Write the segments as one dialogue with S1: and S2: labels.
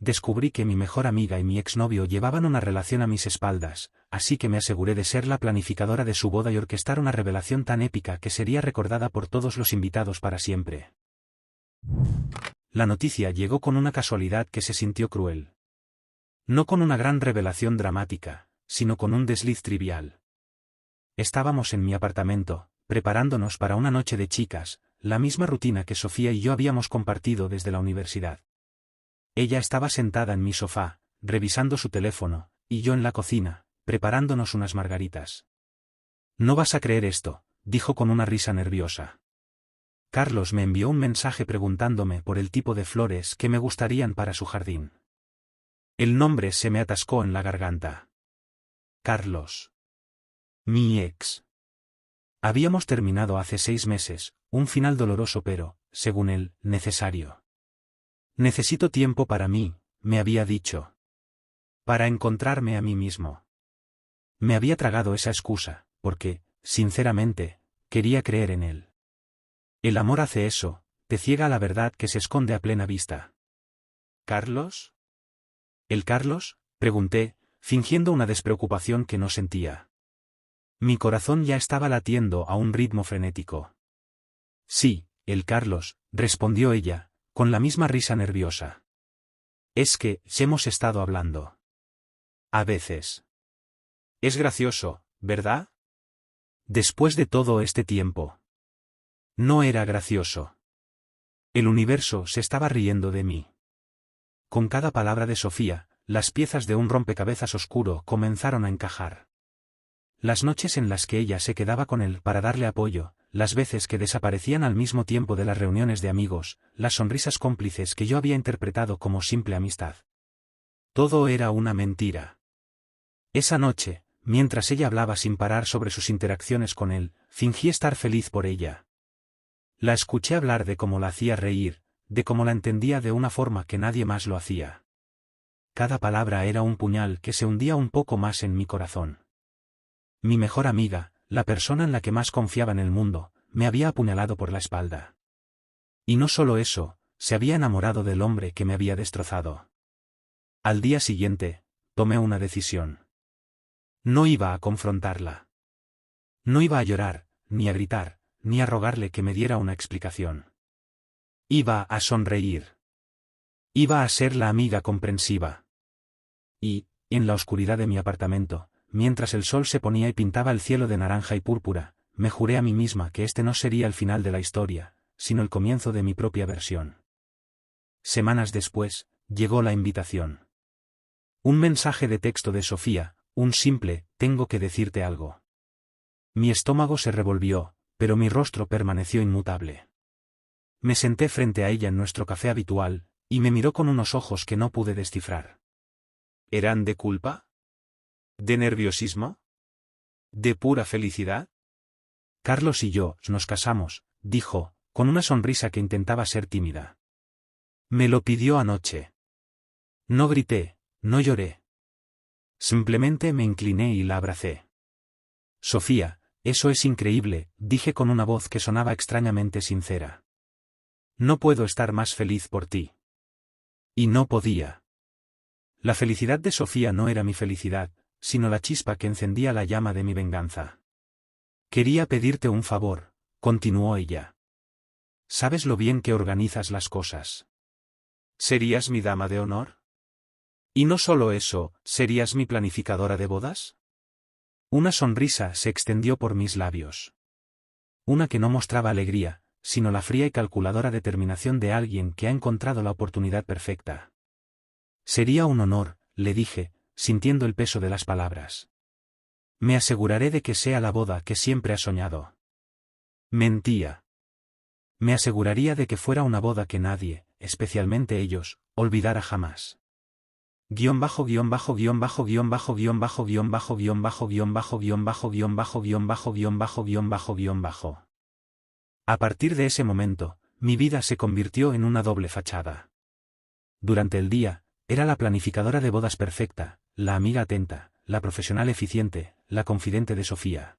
S1: descubrí que mi mejor amiga y mi exnovio llevaban una relación a mis espaldas, así que me aseguré de ser la planificadora de su boda y orquestar una revelación tan épica que sería recordada por todos los invitados para siempre. La noticia llegó con una casualidad que se sintió cruel. No con una gran revelación dramática, sino con un desliz trivial. Estábamos en mi apartamento, preparándonos para una noche de chicas, la misma rutina que Sofía y yo habíamos compartido desde la universidad. Ella estaba sentada en mi sofá, revisando su teléfono, y yo en la cocina, preparándonos unas margaritas. No vas a creer esto, dijo con una risa nerviosa. Carlos me envió un mensaje preguntándome por el tipo de flores que me gustarían para su jardín. El nombre se me atascó en la garganta. Carlos. Mi ex. Habíamos terminado hace 6 meses, un final doloroso pero, según él, necesario. Necesito tiempo para mí, me había dicho. Para encontrarme a mí mismo. Me había tragado esa excusa, porque, sinceramente, quería creer en él. El amor hace eso, te ciega a la verdad que se esconde a plena vista. ¿Carlos? ¿El Carlos?, pregunté, fingiendo una despreocupación que no sentía. Mi corazón ya estaba latiendo a un ritmo frenético. Sí, el Carlos, respondió ella, con la misma risa nerviosa. Es que, hemos estado hablando. A veces. Es gracioso, ¿verdad? Después de todo este tiempo. No era gracioso. El universo se estaba riendo de mí. Con cada palabra de Sofía, las piezas de un rompecabezas oscuro comenzaron a encajar. Las noches en las que ella se quedaba con él para darle apoyo, las veces que desaparecían al mismo tiempo de las reuniones de amigos, las sonrisas cómplices que yo había interpretado como simple amistad. Todo era una mentira. Esa noche, mientras ella hablaba sin parar sobre sus interacciones con él, fingí estar feliz por ella. La escuché hablar de cómo la hacía reír, de cómo la entendía de una forma que nadie más lo hacía. Cada palabra era un puñal que se hundía un poco más en mi corazón. Mi mejor amiga, la persona en la que más confiaba en el mundo, me había apuñalado por la espalda. Y no solo eso, se había enamorado del hombre que me había destrozado. Al día siguiente, tomé una decisión. No iba a confrontarla. No iba a llorar, ni a gritar, ni a rogarle que me diera una explicación. Iba a sonreír. Iba a ser la amiga comprensiva. Y, en la oscuridad de mi apartamento, mientras el sol se ponía y pintaba el cielo de naranja y púrpura, me juré a mí misma que este no sería el final de la historia, sino el comienzo de mi propia versión. Semanas después, llegó la invitación. Un mensaje de texto de Sofía, un simple, tengo que decirte algo. Mi estómago se revolvió, pero mi rostro permaneció inmutable. Me senté frente a ella en nuestro café habitual, y me miró con unos ojos que no pude descifrar. ¿Eran de culpa? ¿De nerviosismo? ¿De pura felicidad? Carlos y yo nos casamos, dijo, con una sonrisa que intentaba ser tímida. Me lo pidió anoche. No grité, no lloré. Simplemente me incliné y la abracé. Sofía, eso es increíble, dije con una voz que sonaba extrañamente sincera. No puedo estar más feliz por ti. Y no podía. La felicidad de Sofía no era mi felicidad, sino la chispa que encendía la llama de mi venganza. Quería pedirte un favor, continuó ella. ¿Sabes lo bien que organizas las cosas? ¿Serías mi dama de honor? Y no solo eso, ¿serías mi planificadora de bodas? Una sonrisa se extendió por mis labios. Una que no mostraba alegría, sino la fría y calculadora determinación de alguien que ha encontrado la oportunidad perfecta. Sería un honor, le dije, sintiendo el peso de las palabras. Me aseguraré de que sea la boda que siempre has soñado. Mentía. Me aseguraría de que fuera una boda que nadie, especialmente ellos, olvidara jamás. Guión bajo guión bajo guión bajo guión bajo guión bajo guión bajo guión bajo guión bajo guión bajo guión bajo guión bajo guión bajo guión bajo guión bajo. A partir de ese momento, mi vida se convirtió en una doble fachada. Durante el día, era la planificadora de bodas perfecta, la amiga atenta, la profesional eficiente, la confidente de Sofía.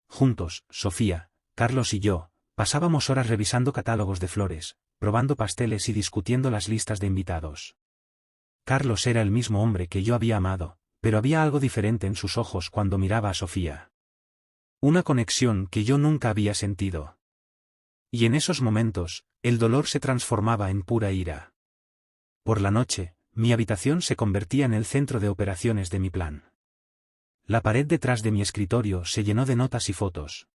S1: Juntos, Sofía, Carlos y yo, pasábamos horas revisando catálogos de flores, probando pasteles y discutiendo las listas de invitados. Carlos era el mismo hombre que yo había amado, pero había algo diferente en sus ojos cuando miraba a Sofía. Una conexión que yo nunca había sentido. Y en esos momentos, el dolor se transformaba en pura ira. Por la noche, mi habitación se convertía en el centro de operaciones de mi plan. La pared detrás de mi escritorio se llenó de notas y fotos.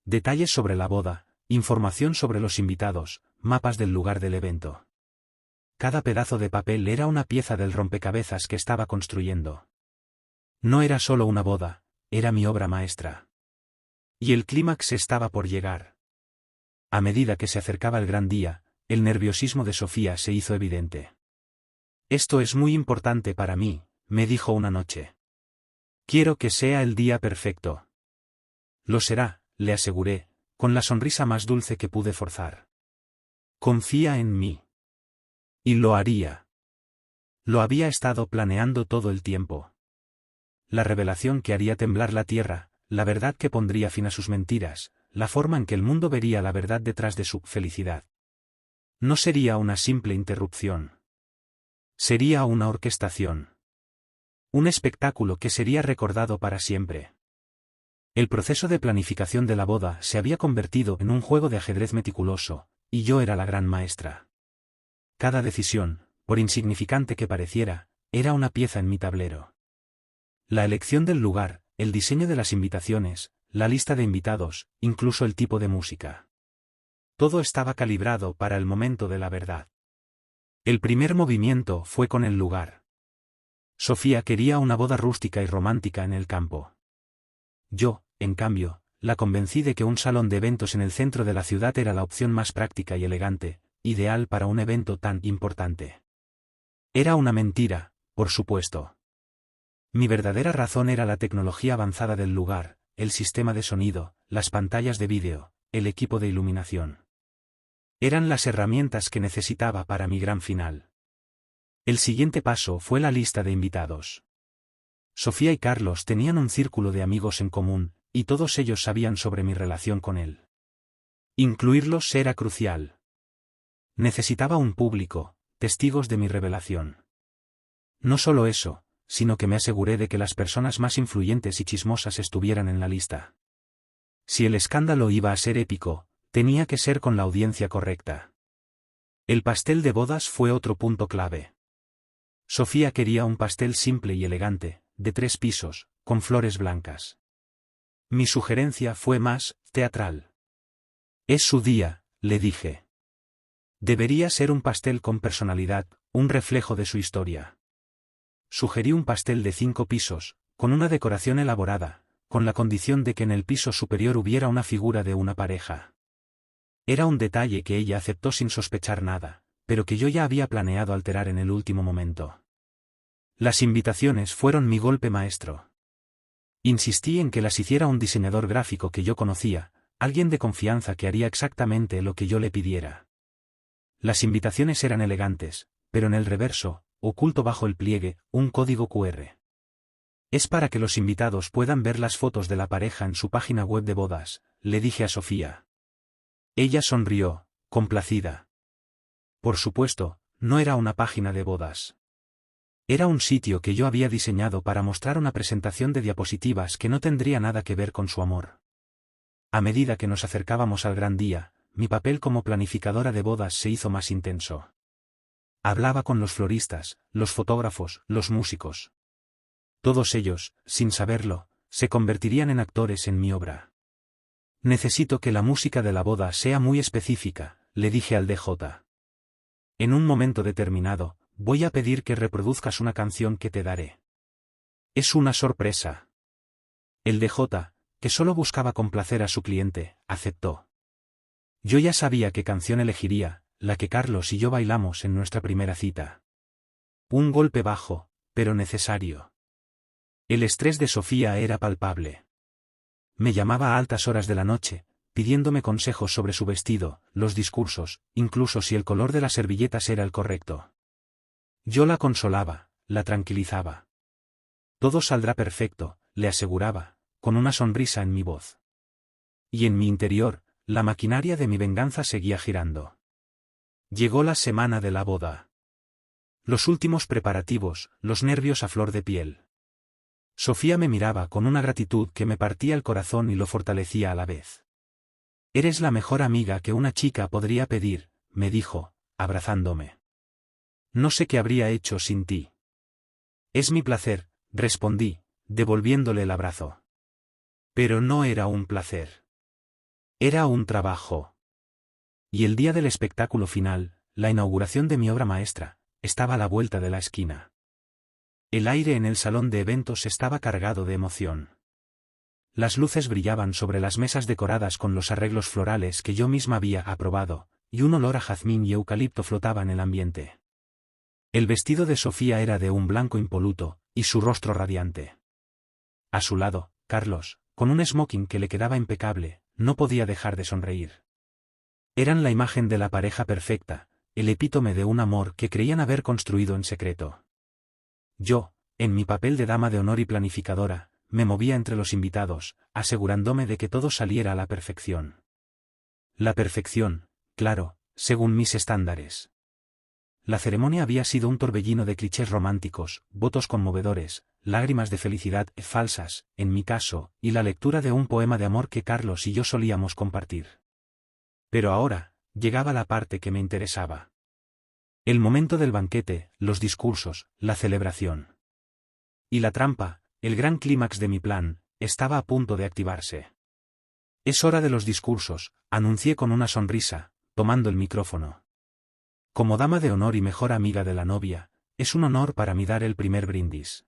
S1: Detalles sobre la boda, información sobre los invitados, mapas del lugar del evento. Cada pedazo de papel era una pieza del rompecabezas que estaba construyendo. No era solo una boda, era mi obra maestra. Y el clímax estaba por llegar. A medida que se acercaba el gran día, el nerviosismo de Sofía se hizo evidente. «Esto es muy importante para mí», me dijo una noche. «Quiero que sea el día perfecto». «Lo será», le aseguré, con la sonrisa más dulce que pude forzar. «Confía en mí». Y lo haría. Lo había estado planeando todo el tiempo. La revelación que haría temblar la tierra, la verdad que pondría fin a sus mentiras, la forma en que el mundo vería la verdad detrás de su felicidad. No sería una simple interrupción. Sería una orquestación. Un espectáculo que sería recordado para siempre. El proceso de planificación de la boda se había convertido en un juego de ajedrez meticuloso, y yo era la gran maestra. Cada decisión, por insignificante que pareciera, era una pieza en mi tablero. La elección del lugar, el diseño de las invitaciones, la lista de invitados, incluso el tipo de música. Todo estaba calibrado para el momento de la verdad. El primer movimiento fue con el lugar. Sofía quería una boda rústica y romántica en el campo. Yo, en cambio, la convencí de que un salón de eventos en el centro de la ciudad era la opción más práctica y elegante, ideal para un evento tan importante. Era una mentira, por supuesto. Mi verdadera razón era la tecnología avanzada del lugar, el sistema de sonido, las pantallas de vídeo, el equipo de iluminación. Eran las herramientas que necesitaba para mi gran final. El siguiente paso fue la lista de invitados. Sofía y Carlos tenían un círculo de amigos en común, y todos ellos sabían sobre mi relación con él. Incluirlos era crucial. Necesitaba un público, testigos de mi revelación. No solo eso, sino que me aseguré de que las personas más influyentes y chismosas estuvieran en la lista. Si el escándalo iba a ser épico, tenía que ser con la audiencia correcta. El pastel de bodas fue otro punto clave. Sofía quería un pastel simple y elegante, de 3 pisos, con flores blancas. Mi sugerencia fue más teatral. «Es su día», le dije. «Debería ser un pastel con personalidad, un reflejo de su historia». Sugerí un pastel de 5 pisos, con una decoración elaborada, con la condición de que en el piso superior hubiera una figura de una pareja. Era un detalle que ella aceptó sin sospechar nada, pero que yo ya había planeado alterar en el último momento. Las invitaciones fueron mi golpe maestro. Insistí en que las hiciera un diseñador gráfico que yo conocía, alguien de confianza que haría exactamente lo que yo le pidiera. Las invitaciones eran elegantes, pero en el reverso, oculto bajo el pliegue, un código QR. «Es para que los invitados puedan ver las fotos de la pareja en su página web de bodas», le dije a Sofía. Ella sonrió, complacida. Por supuesto, no era una página de bodas. Era un sitio que yo había diseñado para mostrar una presentación de diapositivas que no tendría nada que ver con su amor. A medida que nos acercábamos al gran día, mi papel como planificadora de bodas se hizo más intenso. Hablaba con los floristas, los fotógrafos, los músicos. Todos ellos, sin saberlo, se convertirían en actores en mi obra. «Necesito que la música de la boda sea muy específica», le dije al DJ. «En un momento determinado, voy a pedir que reproduzcas una canción que te daré». «Es una sorpresa». El DJ, que solo buscaba complacer a su cliente, aceptó. Yo ya sabía qué canción elegiría, la que Carlos y yo bailamos en nuestra primera cita. Un golpe bajo, pero necesario. El estrés de Sofía era palpable. Me llamaba a altas horas de la noche, pidiéndome consejos sobre su vestido, los discursos, incluso si el color de las servilletas era el correcto. Yo la consolaba, la tranquilizaba. «Todo saldrá perfecto», le aseguraba, con una sonrisa en mi voz. Y en mi interior, la maquinaria de mi venganza seguía girando. Llegó la semana de la boda. Los últimos preparativos, los nervios a flor de piel. Sofía me miraba con una gratitud que me partía el corazón y lo fortalecía a la vez. Eres la mejor amiga que una chica podría pedir, me dijo, abrazándome. No sé qué habría hecho sin ti. Es mi placer, respondí, devolviéndole el abrazo. Pero no era un placer. Era un trabajo. Y el día del espectáculo final, la inauguración de mi obra maestra, estaba a la vuelta de la esquina. El aire en el salón de eventos estaba cargado de emoción. Las luces brillaban sobre las mesas decoradas con los arreglos florales que yo misma había aprobado, y un olor a jazmín y eucalipto flotaba en el ambiente. El vestido de Sofía era de un blanco impoluto, y su rostro radiante. A su lado, Carlos, con un smoking que le quedaba impecable, no podía dejar de sonreír. Eran la imagen de la pareja perfecta, el epítome de un amor que creían haber construido en secreto. Yo, en mi papel de dama de honor y planificadora, me movía entre los invitados, asegurándome de que todo saliera a la perfección. La perfección, claro, según mis estándares. La ceremonia había sido un torbellino de clichés románticos, votos conmovedores, lágrimas de felicidad falsas, en mi caso, y la lectura de un poema de amor que Carlos y yo solíamos compartir. Pero ahora, llegaba la parte que me interesaba. El momento del banquete, los discursos, la celebración. Y la trampa, el gran clímax de mi plan, estaba a punto de activarse. Es hora de los discursos, anuncié con una sonrisa, tomando el micrófono. Como dama de honor y mejor amiga de la novia, es un honor para mí dar el primer brindis.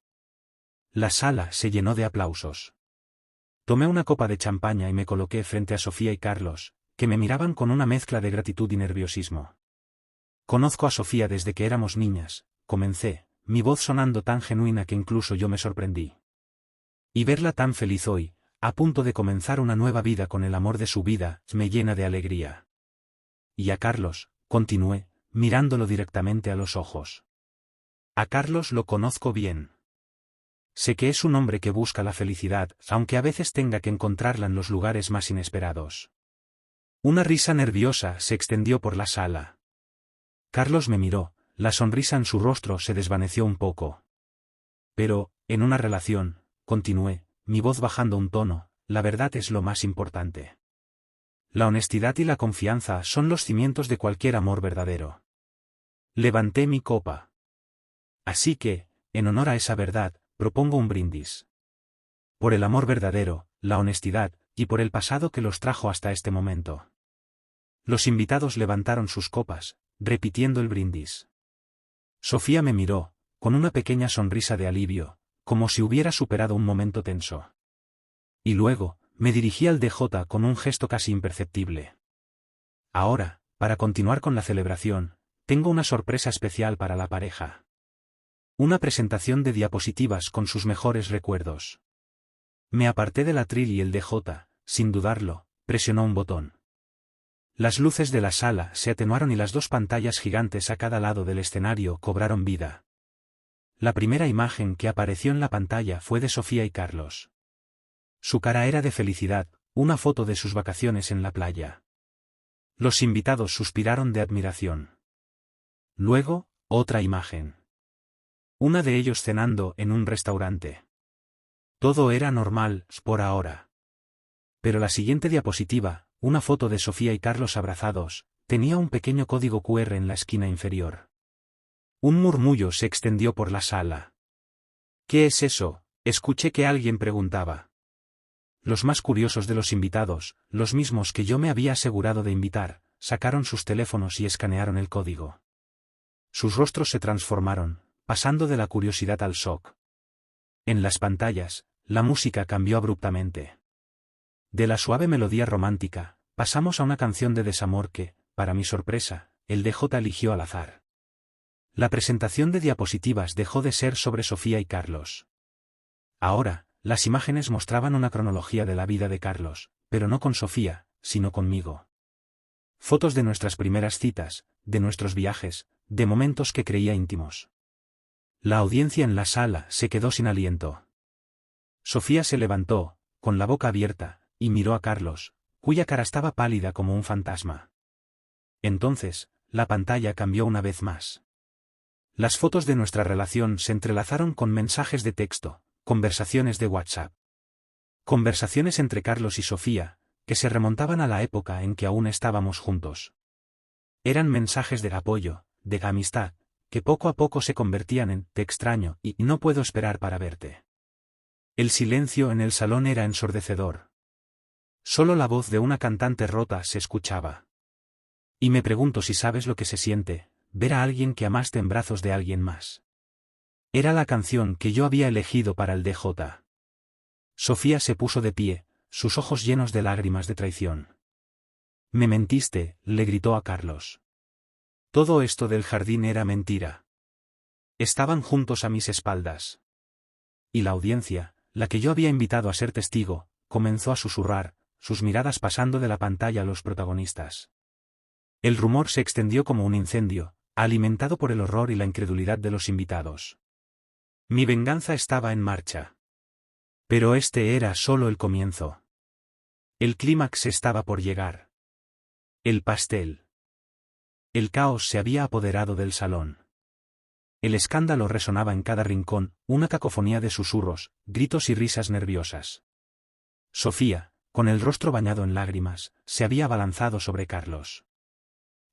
S1: La sala se llenó de aplausos. Tomé una copa de champaña y me coloqué frente a Sofía y Carlos, que me miraban con una mezcla de gratitud y nerviosismo. Conozco a Sofía desde que éramos niñas, comencé, mi voz sonando tan genuina que incluso yo me sorprendí. Y verla tan feliz hoy, a punto de comenzar una nueva vida con el amor de su vida, me llena de alegría. Y a Carlos, continué, mirándolo directamente a los ojos. A Carlos lo conozco bien. Sé que es un hombre que busca la felicidad, aunque a veces tenga que encontrarla en los lugares más inesperados. Una risa nerviosa se extendió por la sala. Carlos me miró, la sonrisa en su rostro se desvaneció un poco. Pero, en una relación, continué, mi voz bajando un tono, la verdad es lo más importante. La honestidad y la confianza son los cimientos de cualquier amor verdadero. Levanté mi copa. Así que, en honor a esa verdad, propongo un brindis. Por el amor verdadero, la honestidad, y por el pasado que los trajo hasta este momento. Los invitados levantaron sus copas, repitiendo el brindis. Sofía me miró, con una pequeña sonrisa de alivio, como si hubiera superado un momento tenso. Y luego, me dirigí al DJ con un gesto casi imperceptible. Ahora, para continuar con la celebración, tengo una sorpresa especial para la pareja. Una presentación de diapositivas con sus mejores recuerdos. Me aparté del atril y el DJ, sin dudarlo, presionó un botón. Las luces de la sala se atenuaron y las dos pantallas gigantes a cada lado del escenario cobraron vida. La primera imagen que apareció en la pantalla fue de Sofía y Carlos. Su cara era de felicidad, una foto de sus vacaciones en la playa. Los invitados suspiraron de admiración. Luego, otra imagen. Una de ellos cenando en un restaurante. Todo era normal, por ahora. Pero la siguiente diapositiva, una foto de Sofía y Carlos abrazados, tenía un pequeño código QR en la esquina inferior. Un murmullo se extendió por la sala. ¿Qué es eso?, escuché que alguien preguntaba. Los más curiosos de los invitados, los mismos que yo me había asegurado de invitar, sacaron sus teléfonos y escanearon el código. Sus rostros se transformaron, pasando de la curiosidad al shock. En las pantallas, la música cambió abruptamente. De la suave melodía romántica, pasamos a una canción de desamor que, para mi sorpresa, el DJ eligió al azar. La presentación de diapositivas dejó de ser sobre Sofía y Carlos. Ahora, las imágenes mostraban una cronología de la vida de Carlos, pero no con Sofía, sino conmigo. Fotos de nuestras primeras citas, de nuestros viajes, de momentos que creía íntimos. La audiencia en la sala se quedó sin aliento. Sofía se levantó, con la boca abierta, y miró a Carlos, cuya cara estaba pálida como un fantasma. Entonces, la pantalla cambió una vez más. Las fotos de nuestra relación se entrelazaron con mensajes de texto, conversaciones de WhatsApp. Conversaciones entre Carlos y Sofía, que se remontaban a la época en que aún estábamos juntos. Eran mensajes de apoyo, de amistad, que poco a poco se convertían en «te extraño» y «no puedo esperar para verte». El silencio en el salón era ensordecedor. Solo la voz de una cantante rota se escuchaba. Y me pregunto si sabes lo que se siente, ver a alguien que amaste en brazos de alguien más. Era la canción que yo había elegido para el DJ. Sofía se puso de pie, sus ojos llenos de lágrimas de traición. «Me mentiste», le gritó a Carlos. Todo esto del jardín era mentira. Estaban juntos a mis espaldas. Y la audiencia, la que yo había invitado a ser testigo, comenzó a susurrar, sus miradas pasando de la pantalla a los protagonistas. El rumor se extendió como un incendio, alimentado por el horror y la incredulidad de los invitados. Mi venganza estaba en marcha. Pero este era solo el comienzo. El clímax estaba por llegar. El pastel. El caos se había apoderado del salón. El escándalo resonaba en cada rincón, una cacofonía de susurros, gritos y risas nerviosas. Sofía, con el rostro bañado en lágrimas, se había abalanzado sobre Carlos.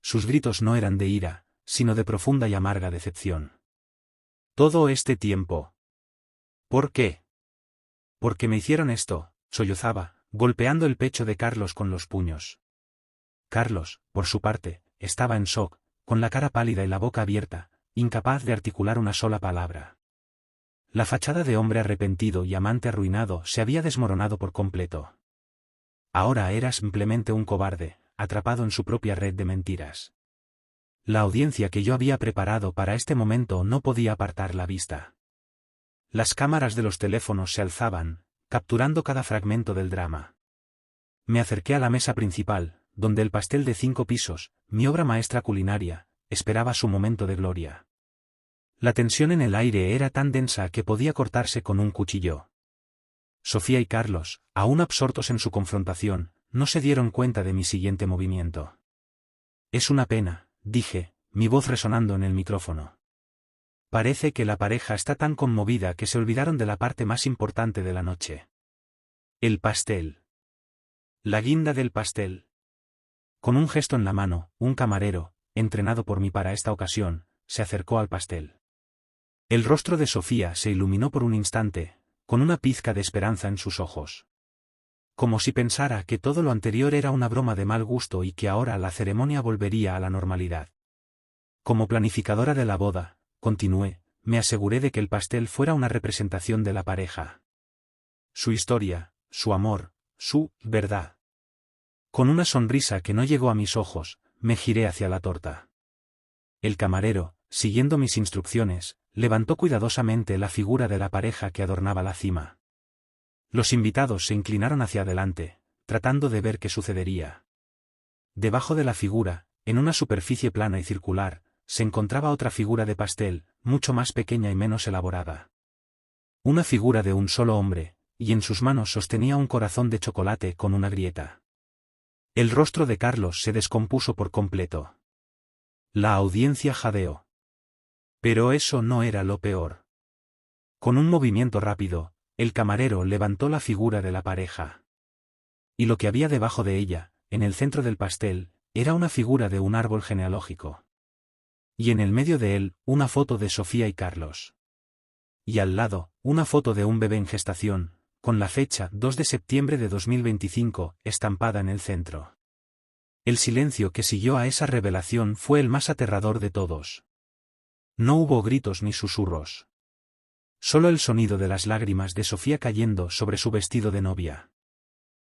S1: Sus gritos no eran de ira, sino de profunda y amarga decepción. Todo este tiempo. ¿Por qué? ¿Por qué me hicieron esto?, sollozaba, golpeando el pecho de Carlos con los puños. Carlos, por su parte, estaba en shock, con la cara pálida y la boca abierta, incapaz de articular una sola palabra. La fachada de hombre arrepentido y amante arruinado se había desmoronado por completo. Ahora era simplemente un cobarde, atrapado en su propia red de mentiras. La audiencia que yo había preparado para este momento no podía apartar la vista. Las cámaras de los teléfonos se alzaban, capturando cada fragmento del drama. Me acerqué a la mesa principal, donde el pastel de 5 pisos, mi obra maestra culinaria, esperaba su momento de gloria. La tensión en el aire era tan densa que podía cortarse con un cuchillo. Sofía y Carlos, aún absortos en su confrontación, no se dieron cuenta de mi siguiente movimiento. «Es una pena», dije, mi voz resonando en el micrófono. «Parece que la pareja está tan conmovida que se olvidaron de la parte más importante de la noche. El pastel. La guinda del pastel». Con un gesto en la mano, un camarero, entrenado por mí para esta ocasión, se acercó al pastel. El rostro de Sofía se iluminó por un instante, con una pizca de esperanza en sus ojos. Como si pensara que todo lo anterior era una broma de mal gusto y que ahora la ceremonia volvería a la normalidad. Como planificadora de la boda, continué, me aseguré de que el pastel fuera una representación de la pareja. Su historia, su amor, su verdad. Con una sonrisa que no llegó a mis ojos, me giré hacia la torta. El camarero, siguiendo mis instrucciones, levantó cuidadosamente la figura de la pareja que adornaba la cima. Los invitados se inclinaron hacia adelante, tratando de ver qué sucedería. Debajo de la figura, en una superficie plana y circular, se encontraba otra figura de pastel, mucho más pequeña y menos elaborada. Una figura de un solo hombre, y en sus manos sostenía un corazón de chocolate con una grieta. El rostro de Carlos se descompuso por completo. La audiencia jadeó. Pero eso no era lo peor. Con un movimiento rápido, el camarero levantó la figura de la pareja. Y lo que había debajo de ella, en el centro del pastel, era una figura de un árbol genealógico. Y en el medio de él, una foto de Sofía y Carlos. Y al lado, una foto de un bebé en gestación, con la fecha 2 de septiembre de 2025, estampada en el centro. El silencio que siguió a esa revelación fue el más aterrador de todos. No hubo gritos ni susurros. Solo el sonido de las lágrimas de Sofía cayendo sobre su vestido de novia.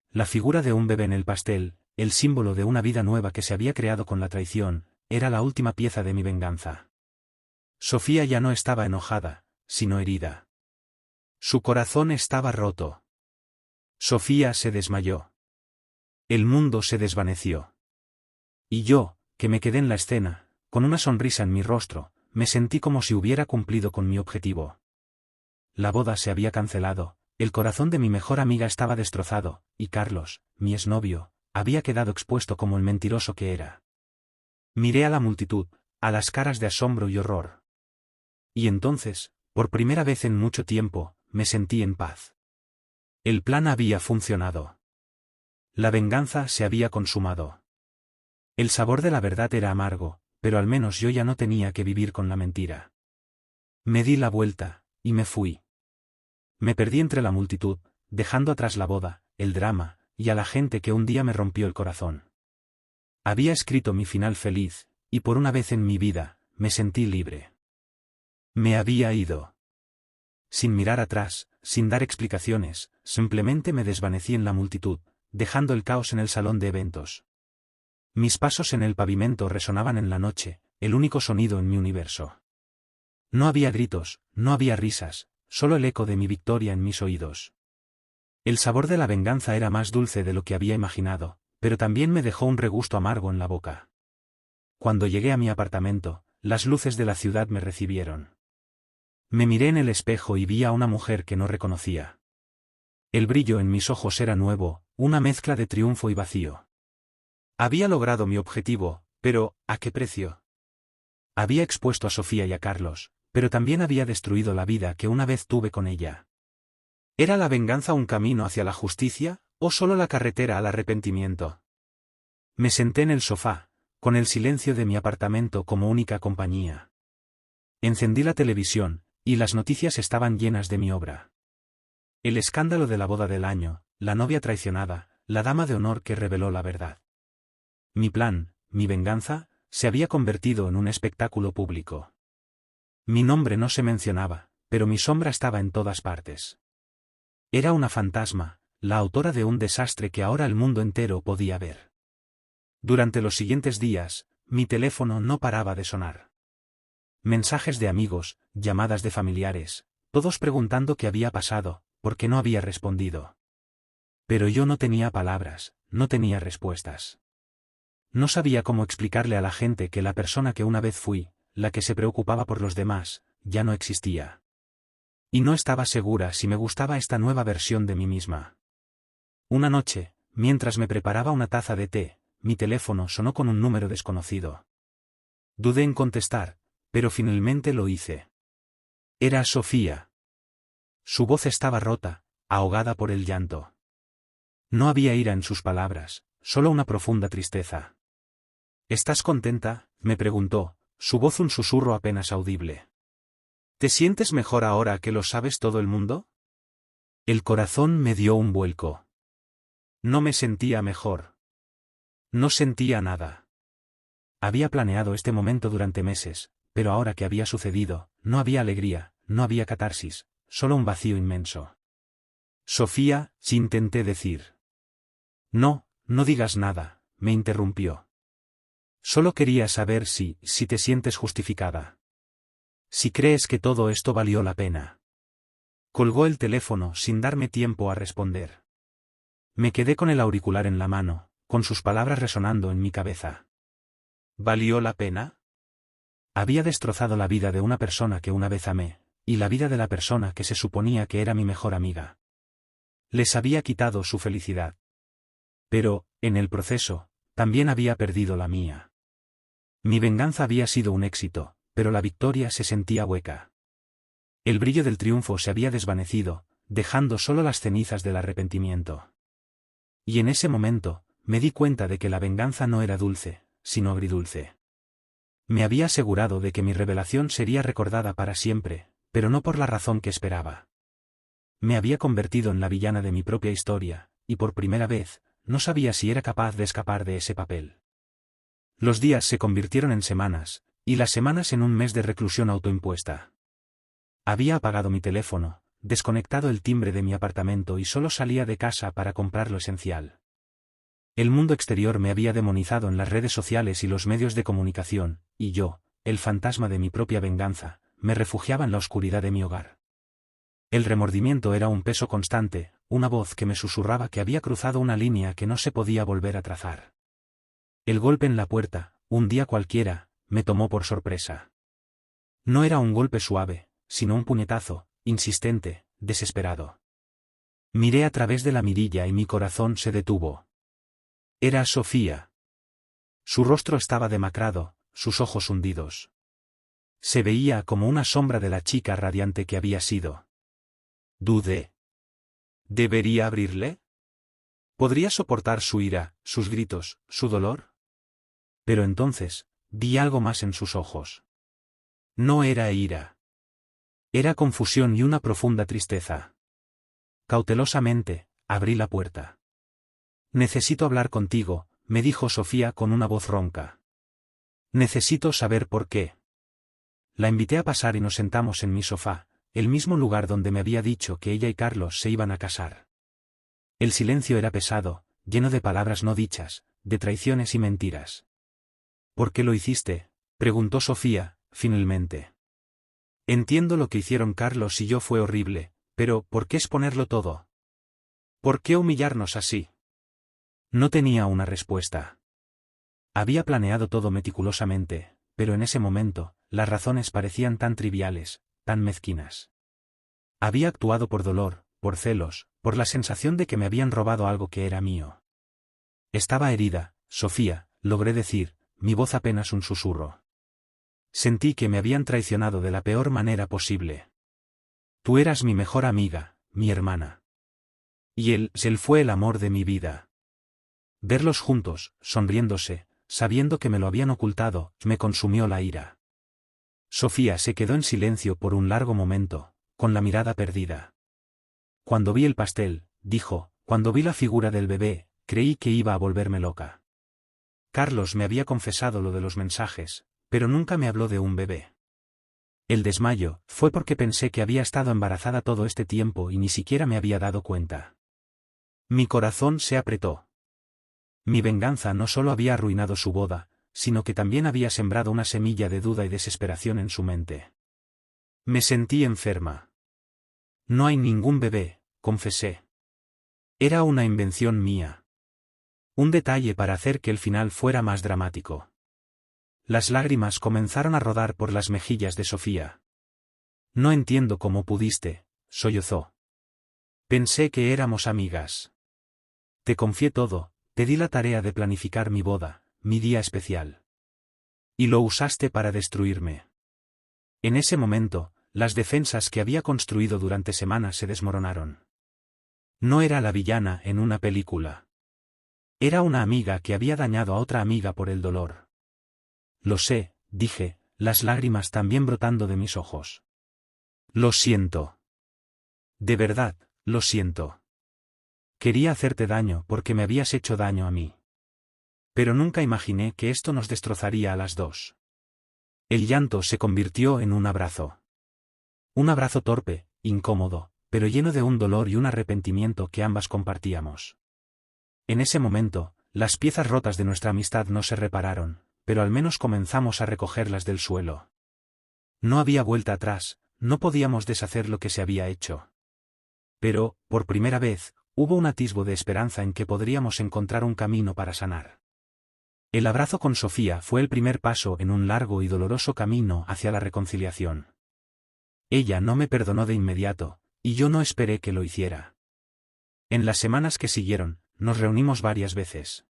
S1: La figura de un bebé en el pastel, el símbolo de una vida nueva que se había creado con la traición, era la última pieza de mi venganza. Sofía ya no estaba enojada, sino herida. Su corazón estaba roto. Sofía se desmayó. El mundo se desvaneció. Y yo, que me quedé en la escena, con una sonrisa en mi rostro, me sentí como si hubiera cumplido con mi objetivo. La boda se había cancelado, el corazón de mi mejor amiga estaba destrozado, y Carlos, mi exnovio, había quedado expuesto como el mentiroso que era. Miré a la multitud, a las caras de asombro y horror. Y entonces, por primera vez en mucho tiempo, me sentí en paz. El plan había funcionado. La venganza se había consumado. El sabor de la verdad era amargo, pero al menos yo ya no tenía que vivir con la mentira. Me di la vuelta, y me fui. Me perdí entre la multitud, dejando atrás la boda, el drama, y a la gente que un día me rompió el corazón. Había escrito mi final feliz, y por una vez en mi vida, me sentí libre. Me había ido. Sin mirar atrás, sin dar explicaciones, simplemente me desvanecí en la multitud, dejando el caos en el salón de eventos. Mis pasos en el pavimento resonaban en la noche, el único sonido en mi universo. No había gritos, no había risas, solo el eco de mi victoria en mis oídos. El sabor de la venganza era más dulce de lo que había imaginado, pero también me dejó un regusto amargo en la boca. Cuando llegué a mi apartamento, las luces de la ciudad me recibieron. Me miré en el espejo y vi a una mujer que no reconocía. El brillo en mis ojos era nuevo, una mezcla de triunfo y vacío. Había logrado mi objetivo, pero, ¿a qué precio? Había expuesto a Sofía y a Carlos, pero también había destruido la vida que una vez tuve con ella. ¿Era la venganza un camino hacia la justicia, o solo la carretera al arrepentimiento? Me senté en el sofá, con el silencio de mi apartamento como única compañía. Encendí la televisión, y las noticias estaban llenas de mi obra. El escándalo de la boda del año, la novia traicionada, la dama de honor que reveló la verdad. Mi plan, mi venganza, se había convertido en un espectáculo público. Mi nombre no se mencionaba, pero mi sombra estaba en todas partes. Era una fantasma, la autora de un desastre que ahora el mundo entero podía ver. Durante los siguientes días, mi teléfono no paraba de sonar. Mensajes de amigos, llamadas de familiares, todos preguntando qué había pasado, por qué no había respondido. Pero yo no tenía palabras, no tenía respuestas. No sabía cómo explicarle a la gente que la persona que una vez fui, la que se preocupaba por los demás, ya no existía. Y no estaba segura si me gustaba esta nueva versión de mí misma. Una noche, mientras me preparaba una taza de té, mi teléfono sonó con un número desconocido. Dudé en contestar, pero finalmente lo hice. Era Sofía. Su voz estaba rota, ahogada por el llanto. No había ira en sus palabras, solo una profunda tristeza. ¿Estás contenta?, me preguntó, su voz un susurro apenas audible. ¿Te sientes mejor ahora que lo sabes todo el mundo? El corazón me dio un vuelco. No me sentía mejor. No sentía nada. Había planeado este momento durante meses, pero ahora que había sucedido, no había alegría, no había catarsis, solo un vacío inmenso. Sofía, intenté decir. No, no digas nada, me interrumpió. Solo quería saber si te sientes justificada. Si crees que todo esto valió la pena. Colgó el teléfono sin darme tiempo a responder. Me quedé con el auricular en la mano, con sus palabras resonando en mi cabeza. ¿Valió la pena? Había destrozado la vida de una persona que una vez amé, y la vida de la persona que se suponía que era mi mejor amiga. Les había quitado su felicidad. Pero, en el proceso, también había perdido la mía. Mi venganza había sido un éxito, pero la victoria se sentía hueca. El brillo del triunfo se había desvanecido, dejando solo las cenizas del arrepentimiento. Y en ese momento, me di cuenta de que la venganza no era dulce, sino agridulce. Me había asegurado de que mi revelación sería recordada para siempre, pero no por la razón que esperaba. Me había convertido en la villana de mi propia historia, y por primera vez, no sabía si era capaz de escapar de ese papel. Los días se convirtieron en semanas, y las semanas en un mes de reclusión autoimpuesta. Había apagado mi teléfono, desconectado el timbre de mi apartamento y solo salía de casa para comprar lo esencial. El mundo exterior me había demonizado en las redes sociales y los medios de comunicación, y yo, el fantasma de mi propia venganza, me refugiaba en la oscuridad de mi hogar. El remordimiento era un peso constante, una voz que me susurraba que había cruzado una línea que no se podía volver a trazar. El golpe en la puerta, un día cualquiera, me tomó por sorpresa. No era un golpe suave, sino un puñetazo, insistente, desesperado. Miré a través de la mirilla y mi corazón se detuvo. Era Sofía. Su rostro estaba demacrado, sus ojos hundidos. Se veía como una sombra de la chica radiante que había sido. Dudé. ¿Debería abrirle? ¿Podría soportar su ira, sus gritos, su dolor? Pero entonces, vi algo más en sus ojos. No era ira. Era confusión y una profunda tristeza. Cautelosamente, abrí la puerta. Necesito hablar contigo, me dijo Sofía con una voz ronca. Necesito saber por qué. La invité a pasar y nos sentamos en mi sofá, el mismo lugar donde me había dicho que ella y Carlos se iban a casar. El silencio era pesado, lleno de palabras no dichas, de traiciones y mentiras. ¿Por qué lo hiciste?, preguntó Sofía, finalmente. Entiendo lo que hicieron Carlos y yo fue horrible, pero ¿por qué exponerlo todo? ¿Por qué humillarnos así? No tenía una respuesta. Había planeado todo meticulosamente, pero en ese momento, las razones parecían tan triviales, tan mezquinas. Había actuado por dolor, por celos, por la sensación de que me habían robado algo que era mío. Estaba herida, Sofía, logré decir, mi voz apenas un susurro. Sentí que me habían traicionado de la peor manera posible. Tú eras mi mejor amiga, mi hermana. Y él fue el amor de mi vida. Verlos juntos, sonriéndose, sabiendo que me lo habían ocultado, me consumió la ira. Sofía se quedó en silencio por un largo momento, con la mirada perdida. Cuando vi el pastel, dijo, cuando vi la figura del bebé, creí que iba a volverme loca. Carlos me había confesado lo de los mensajes, pero nunca me habló de un bebé. El desmayo fue porque pensé que había estado embarazada todo este tiempo y ni siquiera me había dado cuenta. Mi corazón se apretó. Mi venganza no solo había arruinado su boda, sino que también había sembrado una semilla de duda y desesperación en su mente. Me sentí enferma. No hay ningún bebé, confesé. Era una invención mía. Un detalle para hacer que el final fuera más dramático. Las lágrimas comenzaron a rodar por las mejillas de Sofía. No entiendo cómo pudiste, sollozó. Pensé que éramos amigas. Te confié todo, te di la tarea de planificar mi boda, mi día especial. Y lo usaste para destruirme. En ese momento, las defensas que había construido durante semanas se desmoronaron. No era la villana en una película. Era una amiga que había dañado a otra amiga por el dolor. Lo sé, dije, las lágrimas también brotando de mis ojos. Lo siento. De verdad, lo siento. Quería hacerte daño porque me habías hecho daño a mí. Pero nunca imaginé que esto nos destrozaría a las dos. El llanto se convirtió en un abrazo. Un abrazo torpe, incómodo, pero lleno de un dolor y un arrepentimiento que ambas compartíamos. En ese momento, las piezas rotas de nuestra amistad no se repararon, pero al menos comenzamos a recogerlas del suelo. No había vuelta atrás, no podíamos deshacer lo que se había hecho. Pero, por primera vez, hubo un atisbo de esperanza en que podríamos encontrar un camino para sanar. El abrazo con Sofía fue el primer paso en un largo y doloroso camino hacia la reconciliación. Ella no me perdonó de inmediato, y yo no esperé que lo hiciera. En las semanas que siguieron, nos reunimos varias veces.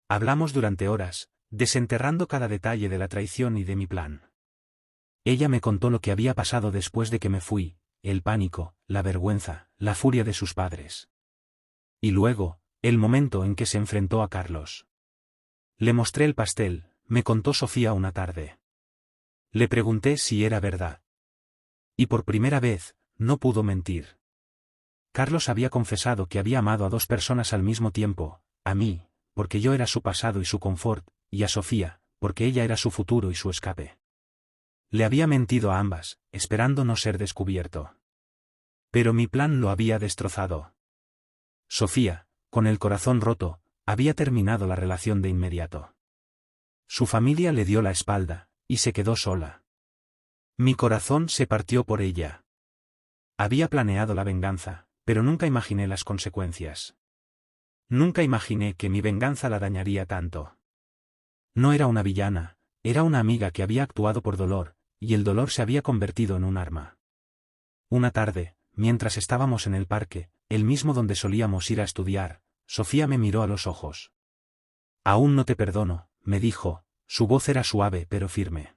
S1: Hablamos durante horas, desenterrando cada detalle de la traición y de mi plan. Ella me contó lo que había pasado después de que me fui, el pánico, la vergüenza, la furia de sus padres. Y luego, el momento en que se enfrentó a Carlos. Le mostré el pastel, me contó Sofía una tarde. Le pregunté si era verdad. Y por primera vez, no pudo mentir. Carlos había confesado que había amado a dos personas al mismo tiempo, a mí, porque yo era su pasado y su confort, y a Sofía, porque ella era su futuro y su escape. Le había mentido a ambas, esperando no ser descubierto. Pero mi plan lo había destrozado. Sofía, con el corazón roto, había terminado la relación de inmediato. Su familia le dio la espalda, y se quedó sola. Mi corazón se partió por ella. Había planeado la venganza, pero nunca imaginé las consecuencias. Nunca imaginé que mi venganza la dañaría tanto. No era una villana, era una amiga que había actuado por dolor, y el dolor se había convertido en un arma. Una tarde, mientras estábamos en el parque, el mismo donde solíamos ir a estudiar, Sofía me miró a los ojos. Aún no te perdono, me dijo, su voz era suave pero firme.